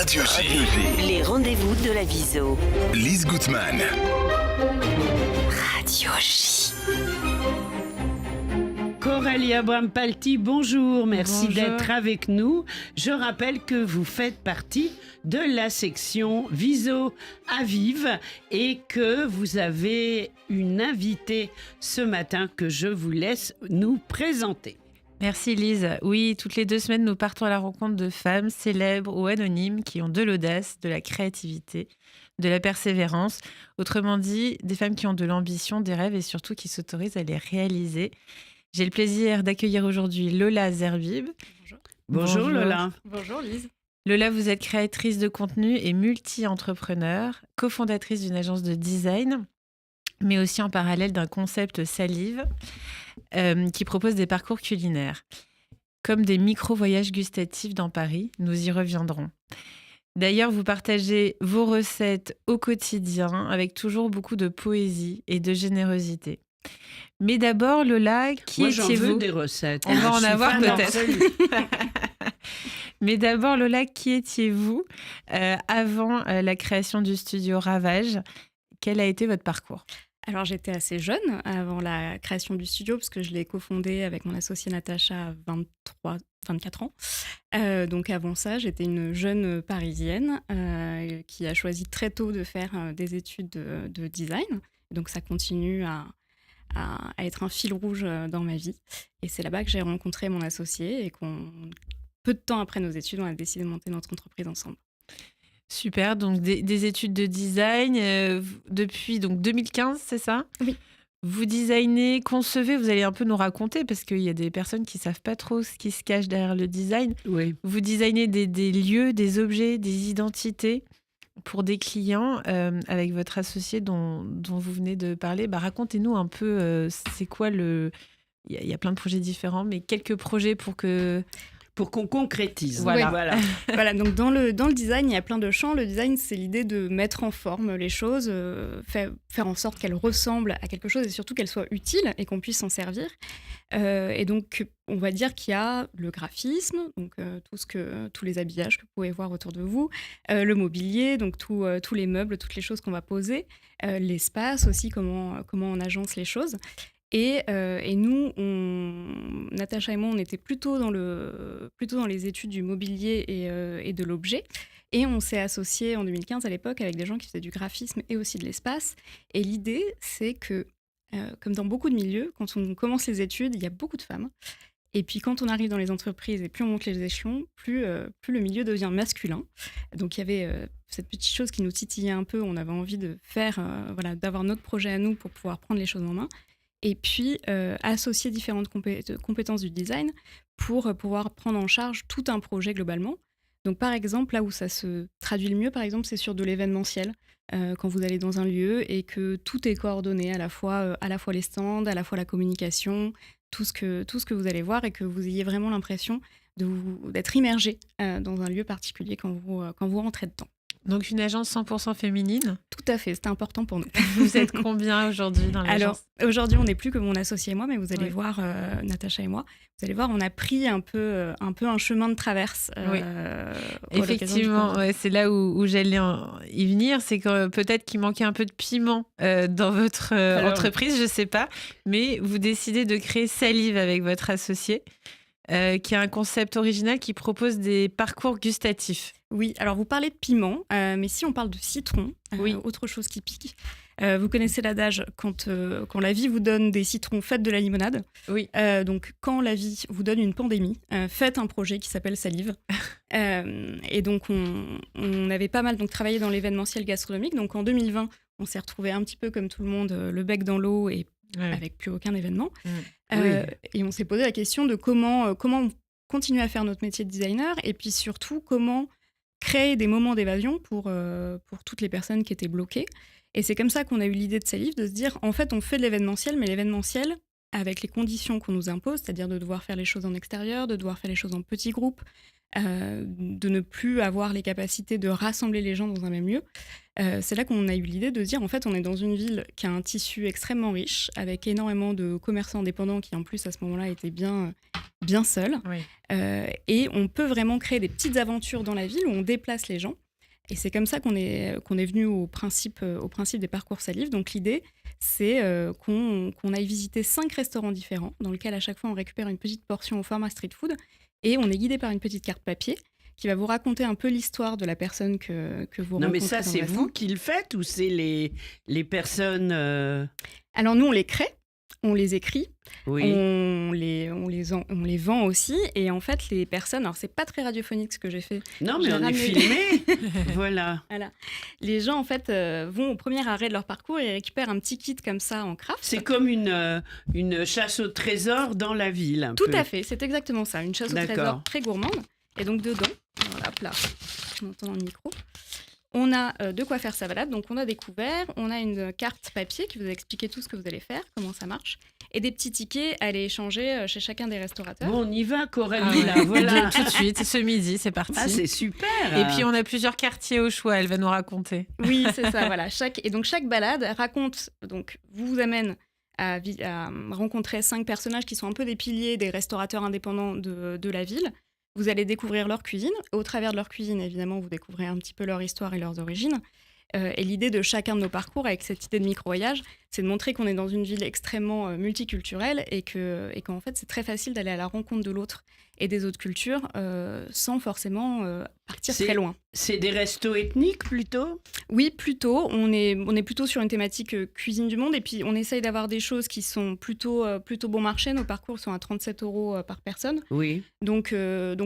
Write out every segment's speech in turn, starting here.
Radio J. Les rendez-vous de la Viso. Lise Gutmann. Radio J. Coralie Abram-Palti, bonjour, merci Bonjour. d'être avec nous. Je rappelle que vous faites partie de la section Viso à Vive et que vous avez une invitée ce matin que je vous laisse nous présenter. Merci Lise. Oui, toutes les 2 semaines, nous partons à la rencontre de femmes célèbres ou anonymes qui ont de l'audace, de la créativité, de la persévérance. Autrement dit, des femmes qui ont de l'ambition, des rêves et surtout qui s'autorisent à les réaliser. J'ai le plaisir d'accueillir aujourd'hui Lola Zerbib. Bonjour Lola. Bonjour Lise. Lola, vous êtes créatrice de contenu et multi-entrepreneur, cofondatrice d'une agence de design, mais aussi en parallèle d'un concept Salive qui propose des parcours culinaires, comme des micro-voyages gustatifs dans Paris. Nous y reviendrons. D'ailleurs, vous partagez vos recettes au quotidien avec toujours beaucoup de poésie et de générosité. Mais d'abord, Lola, qui Moi j'en étiez-vous veux des recettes. On va Je en suis avoir fan peut-être. absolue. Mais d'abord, Lola, qui étiez-vous avant la création du studio Ravage? Quel a été votre parcours? Alors j'étais assez jeune avant la création du studio parce que je l'ai cofondé avec mon associée Natacha à 24 ans. Donc avant ça, j'étais une jeune parisienne qui a choisi très tôt de faire des études de design. Donc ça continue à être un fil rouge dans ma vie. Et c'est là-bas que j'ai rencontré mon associé et peu de temps après nos études, on a décidé de monter notre entreprise ensemble. Super, donc des études de design depuis donc 2015, c'est ça? Oui. Vous designez, concevez, vous allez un peu nous raconter parce qu'il y a des personnes qui ne savent pas trop ce qui se cache derrière le design. Oui. Vous designez des lieux, des objets, des identités pour des clients avec votre associé dont vous venez de parler. Racontez-nous un peu, c'est quoi il y a plein de projets différents, mais quelques projets pour qu'on concrétise. Voilà. Voilà, donc dans le design, il y a plein de champs. Le design, c'est l'idée de mettre en forme les choses, faire en sorte qu'elles ressemblent à quelque chose et surtout qu'elles soient utiles et qu'on puisse s'en servir. Et donc, on va dire qu'il y a le graphisme, donc tous les habillages que vous pouvez voir autour de vous, le mobilier, donc tous les meubles, toutes les choses qu'on va poser, l'espace aussi, comment on agence les choses. Et nous, Natacha et moi, on était plutôt dans les études du mobilier et de l'objet. Et on s'est associés en 2015 à l'époque avec des gens qui faisaient du graphisme et aussi de l'espace. Et l'idée, c'est que, comme dans beaucoup de milieux, quand on commence les études, il y a beaucoup de femmes. Et puis quand on arrive dans les entreprises et plus on monte les échelons, plus le milieu devient masculin. Donc il y avait cette petite chose qui nous titillait un peu. On avait envie de d'avoir notre projet à nous pour pouvoir prendre les choses en main. Et puis associer différentes compétences du design pour pouvoir prendre en charge tout un projet globalement. Donc par exemple, là où ça se traduit le mieux, par exemple, c'est sur de l'événementiel. Quand vous allez dans un lieu et que tout est coordonné, à la fois les stands, à la fois la communication, tout ce que vous allez voir et que vous ayez vraiment l'impression d'être immergé dans un lieu particulier quand vous rentrez dedans. Donc une agence 100% féminine. Tout à fait, c'était important pour nous. Vous êtes combien aujourd'hui dans l'agence? Alors, aujourd'hui, on n'est plus que mon associé et moi, mais vous allez voir, Natacha et moi, vous allez voir, on a pris un peu un chemin de traverse. Effectivement, c'est là où j'allais y venir. C'est que peut-être qu'il manquait un peu de piment dans votre entreprise, je ne sais pas. Mais vous décidez de créer Salive avec votre associé, qui a un concept original qui propose des parcours gustatifs. Oui, alors vous parlez de piment, mais si on parle de citron, autre chose qui pique, vous connaissez l'adage, quand la vie vous donne des citrons, faites de la limonade. Oui. Donc quand la vie vous donne une pandémie, faites un projet qui s'appelle Salive. Et donc on avait pas mal travaillé dans l'événementiel gastronomique. Donc en 2020, on s'est retrouvés un petit peu comme tout le monde, le bec dans l'eau et avec plus aucun événement. Et on s'est posé la question de comment continuer à faire notre métier de designer et puis surtout comment créer des moments d'évasion pour toutes les personnes qui étaient bloquées. Et c'est comme ça qu'on a eu l'idée de Salive, de se dire, en fait, on fait de l'événementiel, mais l'événementiel, avec les conditions qu'on nous impose, c'est-à-dire de devoir faire les choses en extérieur, de devoir faire les choses en petits groupes, de ne plus avoir les capacités de rassembler les gens dans un même lieu. C'est là qu'on a eu l'idée de se dire, en fait, on est dans une ville qui a un tissu extrêmement riche, avec énormément de commerçants indépendants qui, en plus, à ce moment-là, étaient bien bien seul. Oui. Et on peut vraiment créer des petites aventures dans la ville où on déplace les gens. Et c'est comme ça qu'on est venu au principe des parcours salive. Donc l'idée, c'est qu'on aille visiter 5 restaurants différents, dans lesquels à chaque fois on récupère une petite portion au format street food, et on est guidé par une petite carte papier qui va vous raconter un peu l'histoire de la personne que vous rencontrez. Non, mais ça, dans c'est le vous restaurant. qui le faites ou c'est les personnes... Alors nous, on les crée, on les écrit, Oui. on les vend aussi. Et en fait, les personnes... Alors, c'est pas très radiophonique ce que j'ai fait. Non, mais j'ai on est ramené- filmé. Voilà. Les gens, en fait, vont au premier arrêt de leur parcours et récupèrent un petit kit comme ça en craft. C'est comme une chasse au trésor dans la ville. Un Tout peu. à fait, c'est exactement ça. Une chasse au D'accord. trésor très gourmande. Et donc, dedans, voilà, hop là, on entend dans le micro, on a de quoi faire sa balade. Donc, on a des couverts, on a une carte papier qui vous explique tout ce que vous allez faire, comment ça marche, et des petits tickets à aller échanger chez chacun des restaurateurs. Bon, on y va, Coralie, Ah ouais. là, voilà. Tout de suite, ce midi, c'est parti. Ah, c'est super. Et puis on a plusieurs quartiers au choix, elle va nous raconter. Oui, c'est ça, voilà. Et donc, chaque balade raconte, donc, vous amène à rencontrer 5 personnages qui sont un peu des piliers des restaurateurs indépendants de la ville. Vous allez découvrir leur cuisine. Au travers de leur cuisine, évidemment, vous découvrez un petit peu leur histoire et leurs origines. Et l'idée de chacun de nos parcours, avec cette idée de micro-voyage, c'est de montrer qu'on est dans une ville extrêmement multiculturelle et qu'en fait, c'est très facile d'aller à la rencontre de l'autre et des autres cultures sans forcément partir très loin. C'est des restos ethniques, plutôt? Oui, plutôt. On est plutôt sur une thématique cuisine du monde et puis on essaye d'avoir des choses qui sont plutôt bon marché. Nos parcours sont à 37 € par personne. Oui. Donc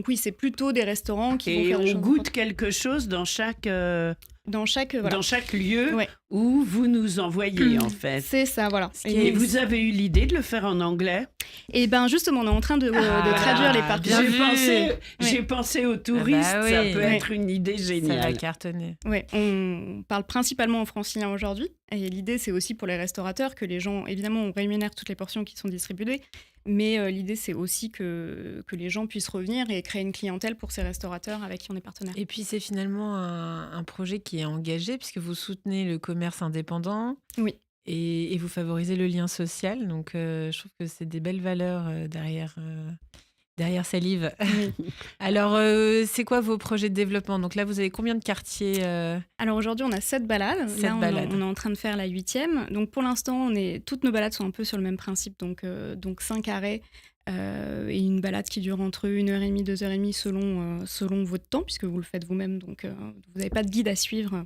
oui, c'est plutôt des restaurants qui vont Et faire des on choses goûte quelque chose dans chaque voilà. dans chaque lieu Ouais. où vous nous envoyez, en fait. C'est ça, voilà. Et vous avez eu l'idée de le faire en anglais? Et ben justement, on est en train de traduire les parcours. bien vu. J'ai pensé aux touristes, Ah bah ça oui. peut Ouais. être une idée Ça va géniale. cartonner. Ouais, on parle principalement en francilien aujourd'hui. Et l'idée, c'est aussi pour les restaurateurs que les gens, évidemment, on rémunère toutes les portions qui sont distribuées. Mais l'idée, c'est aussi que les gens puissent revenir et créer une clientèle pour ces restaurateurs avec qui on est partenaire. Et puis c'est finalement un projet qui est engagé puisque vous soutenez le commerce indépendant. Oui. Et vous favorisez le lien social. Donc je trouve que c'est des belles valeurs derrière Salive. Alors c'est quoi vos projets de développement? Donc là vous avez combien de quartiers Alors aujourd'hui, on a 7 balades. 7 Là, balades. on est en train de faire la 8e. Donc pour l'instant, toutes nos balades sont un peu sur le même principe. Donc 5 arrêts et une balade qui dure entre 1h30, 2h30 selon votre temps, puisque vous le faites vous-même. Donc vous n'avez pas de guide à suivre.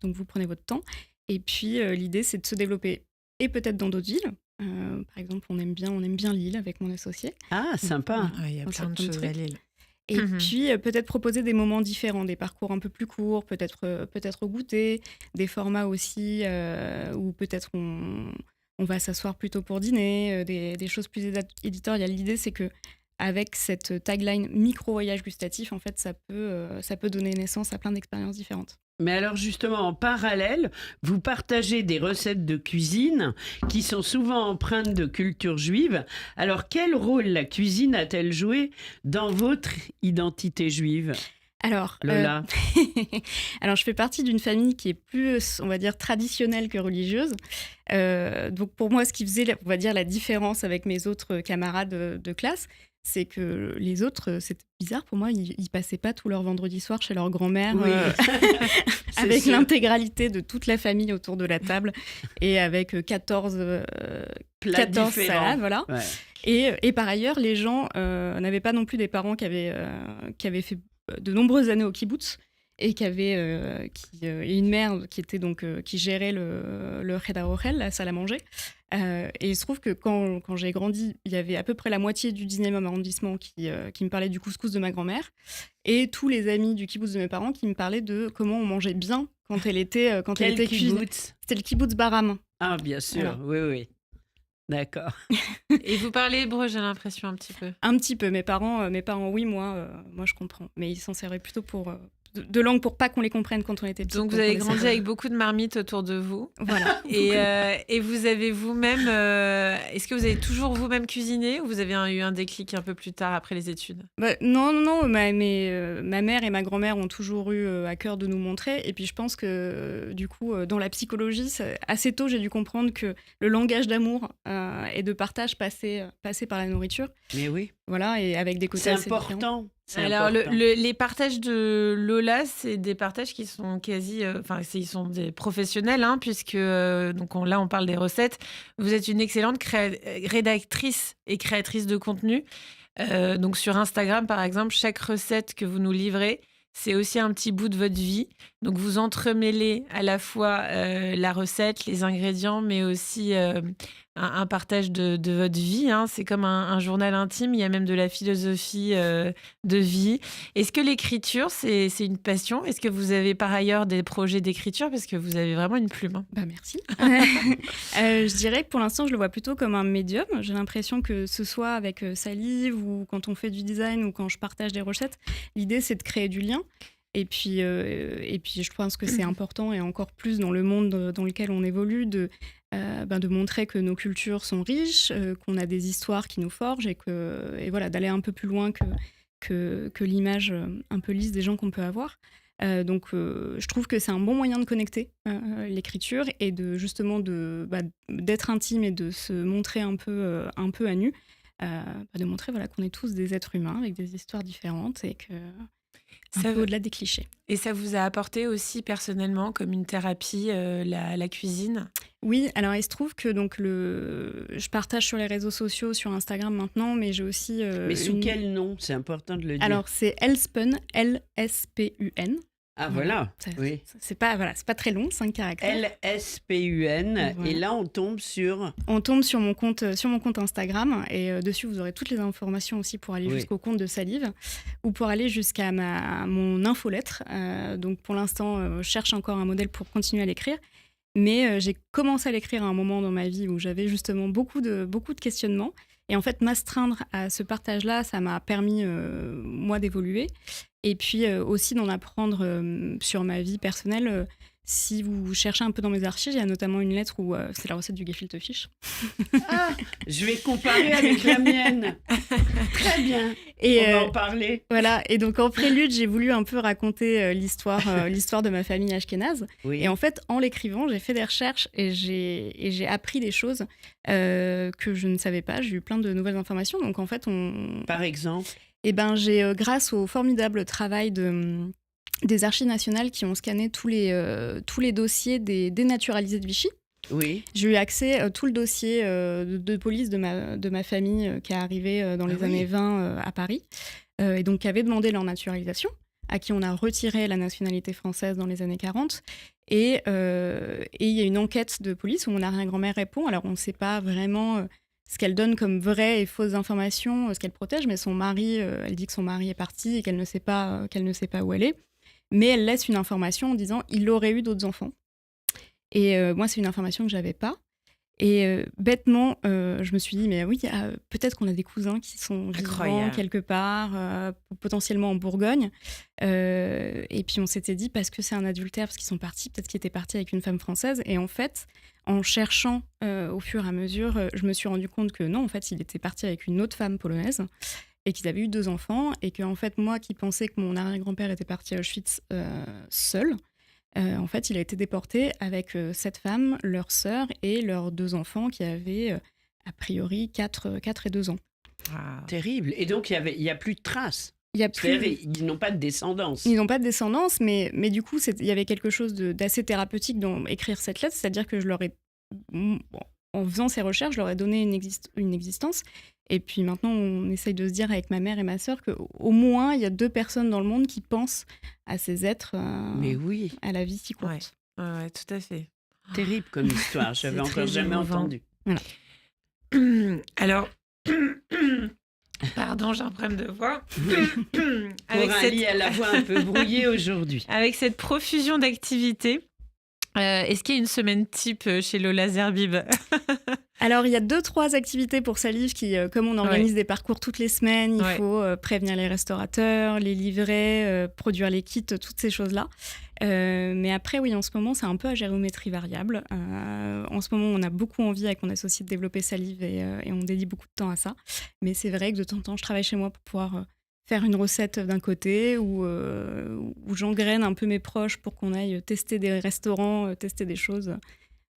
Donc vous prenez votre temps. Et puis l'idée, c'est de se développer et peut-être dans d'autres villes. Par exemple, on aime bien Lille avec mon associé. Ah, sympa. Il y a On plein de sait plein de choses à trucs. Lille. Et Mhm. puis peut-être proposer des moments différents, des parcours un peu plus courts, peut-être au goûter, des formats aussi où peut-être on va s'asseoir plutôt pour dîner, des choses plus éditoriales. L'idée, c'est que avec cette tagline micro-voyage gustatif, en fait, ça peut donner naissance à plein d'expériences différentes. Mais alors justement, en parallèle, vous partagez des recettes de cuisine qui sont souvent empreintes de culture juive. Alors quel rôle la cuisine a-t-elle joué dans votre identité juive, Alors, Lola? alors, je fais partie d'une famille qui est plus, on va dire, traditionnelle que religieuse. Donc, pour moi, ce qui faisait, on va dire, la différence avec mes autres camarades de classe, c'est que les autres, c'était bizarre pour moi, ils passaient pas tout leur vendredi soir chez leur grand-mère Oui. C'est avec sûr. l'intégralité de toute la famille autour de la table et avec 14 Plats 14 différents. salades, voilà. Ouais. Et par ailleurs, les gens n'avaient pas non plus des parents qui avaient fait de nombreuses années au kibbutz et et une mère qui était donc qui gérait le Cheder Ochel, la salle à manger. Et il se trouve que quand j'ai grandi, il y avait à peu près la moitié du 19e arrondissement qui me parlait du couscous de ma grand-mère et tous les amis du kibbutz de mes parents qui me parlaient de comment on mangeait bien quand elle était Quel cuisinée. kibbutz? C'était le kibbutz Baram. Ah, bien sûr, oui. D'accord. Et vous parlez hébreu, j'ai l'impression un petit peu. Un petit peu. Mes parents oui, moi je comprends. Mais ils s'en servaient plutôt pour de langue pour pas qu'on les comprenne quand on était petit. Donc vous avez grandi avec beaucoup de marmites autour de vous. Voilà. Et vous avez vous-même... est-ce que vous avez toujours vous-même cuisiné ou vous avez eu un déclic un peu plus tard après les études ? Non. Ma mère et ma grand-mère ont toujours eu à cœur de nous montrer. Et puis je pense que du coup, dans la psychologie, assez tôt, j'ai dû comprendre que le langage d'amour et de partage passait par la nourriture. Mais oui. Voilà, et avec des côtés C'est assez important. différents. Alors, les partages de Lola, c'est des partages qui sont quasi... ils sont des professionnels, hein, puisque donc là, on parle des recettes. Vous êtes une excellente rédactrice et créatrice de contenu. Donc, sur Instagram, par exemple, chaque recette que vous nous livrez, c'est aussi un petit bout de votre vie. Donc, vous entremêlez à la fois la recette, les ingrédients, mais aussi un partage de votre vie. Hein. C'est comme un journal intime. Il y a même de la philosophie de vie. Est-ce que l'écriture, c'est une passion ? Est-ce que vous avez par ailleurs des projets d'écriture ? Parce que vous avez vraiment une plume. Hein. Merci. Je dirais que pour l'instant, je le vois plutôt comme un médium. J'ai l'impression que ce soit avec Salive ou quand on fait du design ou quand je partage des recettes, l'idée, c'est de créer du lien. Et puis, je pense que c'est important, et encore plus dans le monde dans lequel on évolue, de montrer que nos cultures sont riches, qu'on a des histoires qui nous forgent, et voilà, d'aller un peu plus loin que l'image un peu lisse des gens qu'on peut avoir. Donc, je trouve que c'est un bon moyen de connecter l'écriture et justement d'être intime et de se montrer un peu à nu, de montrer qu'on est tous des êtres humains avec des histoires différentes et que... un peu au-delà des clichés. Et ça vous a apporté aussi personnellement comme une thérapie, la cuisine ? Oui, alors il se trouve que je partage sur les réseaux sociaux, sur Instagram maintenant, mais j'ai aussi... mais sous quel nom ? C'est important de le dire. Alors c'est Lspun, L-S-P-U-N. Ah voilà, oui. C'est pas très long, 5 caractères. L-S-P-U-N, voilà. Et là on tombe sur... On tombe sur mon compte Instagram, et dessus vous aurez toutes les informations aussi pour aller jusqu'au compte de Salive, ou pour aller jusqu'à mon infolettre. Donc pour l'instant, je cherche encore un modèle pour continuer à l'écrire. Mais j'ai commencé à l'écrire à un moment dans ma vie où j'avais justement beaucoup de questionnements. Et en fait, m'astreindre à ce partage-là, ça m'a permis, moi, d'évoluer. Et puis aussi d'en apprendre sur ma vie personnelle. Si vous cherchez un peu dans mes archives, il y a notamment une lettre où c'est la recette du gefilte fish. Ah, je vais comparer avec la mienne. Très bien. Et on va en parler. Voilà. Et donc en prélude, j'ai voulu un peu raconter l'histoire de ma famille ashkénaze. Oui. Et en fait, en l'écrivant, j'ai fait des recherches et j'ai appris des choses que je ne savais pas. J'ai eu plein de nouvelles informations. Donc en fait, Par exemple. J'ai grâce au formidable travail des archives nationales qui ont scanné tous les dossiers des dénaturalisés de Vichy. Oui. J'ai eu accès à tout le dossier de police de ma famille qui est arrivé dans les années 20 à Paris, et donc qui avait demandé leur naturalisation, à qui on a retiré la nationalité française dans les années 40. Et il y a une enquête de police où mon arrière-grand-mère répond. Alors on ne sait pas vraiment... ce qu'elle donne comme vraies et fausses informations, ce qu'elle protège, mais son mari, elle dit que son mari est parti et qu'elle ne sait pas où elle est. Mais elle laisse une information en disant « il aurait eu d'autres enfants ». Et moi, c'est une information que je n'avais pas. Et bêtement, je me suis dit « mais oui, peut-être qu'on a des cousins qui sont vivants quelque part, potentiellement en Bourgogne ». Et puis on s'était dit, parce que c'est un adultère, parce qu'ils sont partis, peut-être qu'ils étaient partis avec une femme française. Et en fait, en cherchant au fur et à mesure, je me suis rendu compte que non, en fait, il était parti avec une autre femme polonaise et qu'ils avaient eu 2 enfants. Et qu'en fait, moi qui pensais que mon arrière-grand-père était parti à Auschwitz seul, en fait, il a été déporté avec cette femme, leur sœur et leurs 2 enfants qui avaient a priori 4 et 2 ans. Ah. Terrible. Et donc, il n'y a plus de traces. C'est-à-dire, ils n'ont pas de descendance. Ils n'ont pas de descendance, mais du coup, il y avait quelque chose d'assez thérapeutique dans écrire cette lettre, c'est-à-dire que je leur ai, en faisant ces recherches, je leur ai donné une existence. Et puis maintenant, on essaye de se dire avec ma mère et ma sœur qu'au moins, il y a 2 personnes dans le monde qui pensent à ces êtres, mais oui, à la vie si courte. Ouais, tout à fait. Terrible comme histoire, j'avais encore jamais entendu. Voilà. Alors... Pardon, j'ai un problème de voix. Coralie a la voix un peu brouillée aujourd'hui. Avec cette profusion d'activités, est-ce qu'il y a une semaine type chez Lola Zerbib ? Alors, il y a 2-3 activités pour Salive qui, comme on organise des parcours toutes les semaines, il faut prévenir les restaurateurs, les livrer, produire les kits, toutes ces choses-là. Mais après, oui, en ce moment, c'est un peu à géométrie variable. En ce moment, on a beaucoup envie avec mon associé de développer Salive et on dédie beaucoup de temps à ça. Mais c'est vrai que de temps en temps, je travaille chez moi pour pouvoir faire une recette d'un côté où j'engraine un peu mes proches pour qu'on aille tester des restaurants, tester des choses.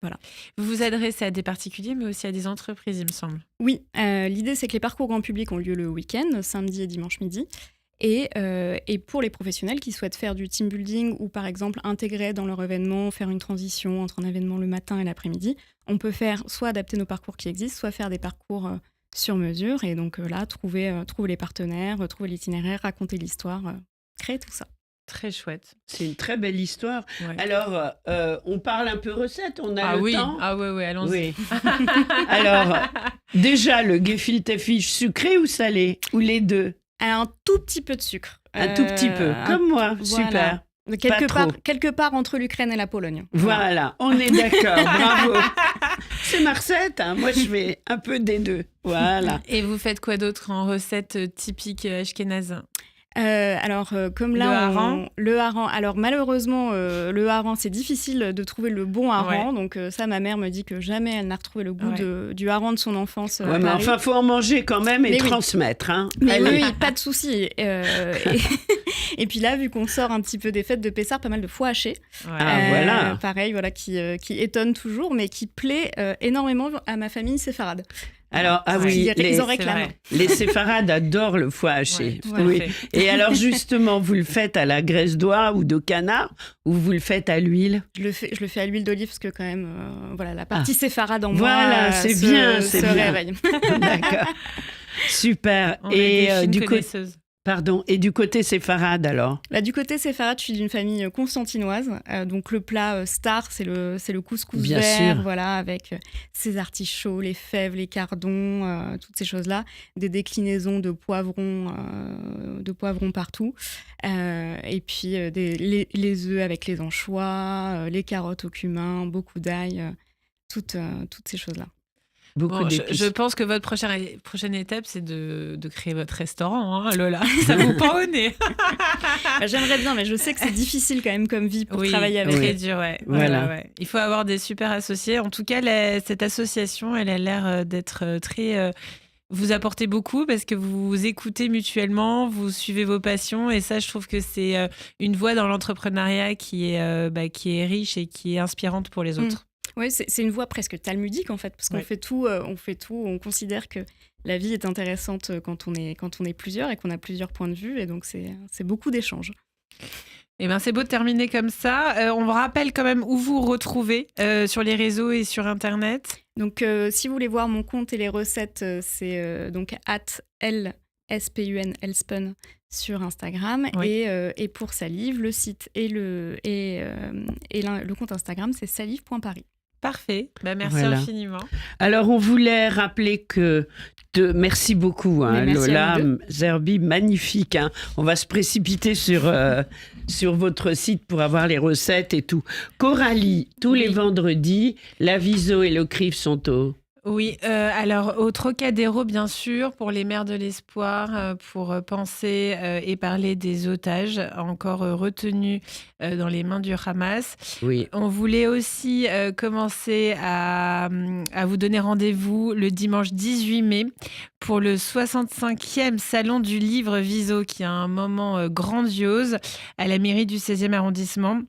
Voilà. Vous vous adressez à des particuliers, mais aussi à des entreprises, il me semble. Oui, l'idée, c'est que les parcours grand public ont lieu le week-end, samedi et dimanche midi. Et pour les professionnels qui souhaitent faire du team building ou par exemple intégrer dans leur événement, faire une transition entre un événement le matin et l'après-midi, on peut faire soit adapter nos parcours qui existent, soit faire des parcours sur mesure. Et donc là, trouver les partenaires, trouver l'itinéraire, raconter l'histoire, créer tout ça. Très chouette. C'est une très belle histoire. Ouais. Alors, on parle un peu recette, on a le temps. Ah oui, allons-y. Oui. Alors, déjà, le gefilte fish sucré ou salé? Ou les deux? Alors, un tout petit peu de sucre. Un tout petit peu, comme moi. Voilà. Super. Quelque part entre l'Ukraine et la Pologne. Voilà, on est d'accord, bravo. C'est ma recette, hein. Moi je fais un peu des deux. Voilà. Et vous faites quoi d'autre en recette typique ashkénaze? Comme là, le hareng. Alors malheureusement, le hareng, c'est difficile de trouver le bon hareng. Donc ça, ma mère me dit que jamais elle n'a retrouvé le goût du hareng de son enfance. Mais enfin, faut en manger quand même et transmettre. Hein. Mais oui, pas de souci. Et puis là, vu qu'on sort un petit peu des fêtes de Pessah, pas mal de foie haché. Voilà. Pareil, voilà, qui étonne toujours, mais qui plaît énormément à ma famille séfarade. Alors, oui, ils en réclament. Les séfarades adorent le foie haché. Ouais, oui. Et alors, justement, vous le faites à la graisse d'oie ou de canard ou vous le faites à l'huile? Je le fais à l'huile d'olive parce que quand même, la partie séfarade en moi c'est bien. réveille. D'accord. Super. Et du coup, Pardon, et du côté séfarade alors? Du côté séfarade, je suis d'une famille constantinoise. Donc le plat star, c'est le couscous bien vert, sûr. voilà, avec ses artichauts, les fèves, les cardons, toutes ces choses-là. Des déclinaisons de poivrons partout. Et puis les œufs avec les anchois, les carottes au cumin, beaucoup d'ail, toutes ces choses-là. Je pense que votre prochaine étape, c'est de créer votre restaurant, hein, Lola. Ça vous pend au nez. J'aimerais bien, mais je sais que c'est difficile quand même comme vie pour travailler avec. Très dur, ouais. Voilà. Il faut avoir des super associés. En tout cas, cette association, elle a l'air d'être très... vous apportez beaucoup parce que vous vous écoutez mutuellement, vous suivez vos passions et ça, je trouve que c'est une voie dans l'entrepreneuriat qui est riche et qui est inspirante pour les autres. Oui, c'est une voie presque talmudique en fait, parce qu'on fait tout, on considère que la vie est intéressante quand on est plusieurs et qu'on a plusieurs points de vue, et donc c'est beaucoup d'échanges. Eh ben, c'est beau de terminer comme ça. On vous rappelle quand même où vous retrouvez sur les réseaux et sur Internet. Donc, si vous voulez voir mon compte et les recettes, c'est donc @lspun Elspun sur Instagram. Oui. Et pour Salive, le site et le compte Instagram, c'est salive.paris. Parfait, merci infiniment. Alors, on voulait rappeler merci beaucoup, hein, Lola Zerbib, magnifique. Hein. On va se précipiter sur votre site pour avoir les recettes et tout. Coralie, tous les vendredis, la Viso et le CRIF sont au... Oui, alors au Trocadéro, bien sûr, pour les Mères de l'Espoir, pour penser et parler des otages encore retenus dans les mains du Hamas. Oui. On voulait aussi commencer à vous donner rendez-vous le dimanche 18 mai pour le 65e Salon du Livre Viso, qui est un moment grandiose à la mairie du 16e arrondissement.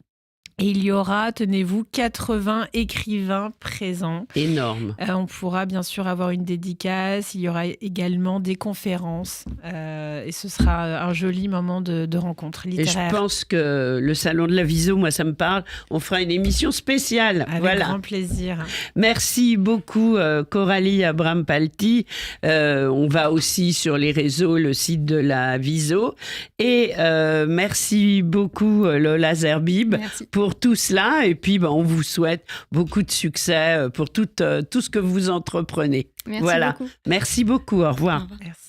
Et il y aura, tenez-vous, 80 écrivains présents. Énorme. On pourra bien sûr avoir une dédicace. Il y aura également des conférences. Et ce sera un joli moment de rencontre littéraire. Et je pense que le Salon de la Viso, moi, ça me parle. On fera une émission spéciale. Avec grand plaisir. Merci beaucoup, Coralie Abram-Palti. On va aussi sur les réseaux, le site de la Viso. Et merci beaucoup, Lola Zerbib, pour tout cela. Et puis, on vous souhaite beaucoup de succès pour tout ce que vous entreprenez. Merci beaucoup. Merci beaucoup. Au revoir. Merci.